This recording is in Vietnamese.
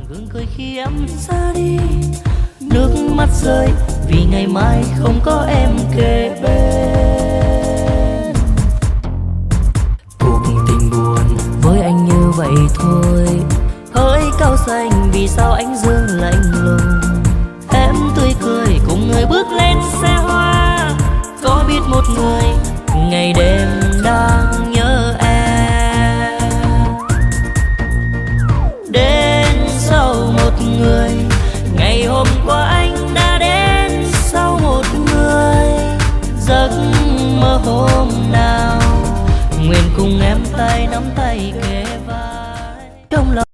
Gương cười khi em ra đi, nước mắt rơi vì ngày mai không có em kề bên. Cuộc tình buồn với anh như vậy thôi, hỡi cao xanh vì sao anh dương lạnh lùng. Em tươi cười cùng người bước lên xe hoa, có biết một người ngày đêm đang nhớ em. Đến sau một người, ngày hôm qua anh đã đến sau một người. Giấc mơ hôm nào nguyện cùng em tay nắm tay kề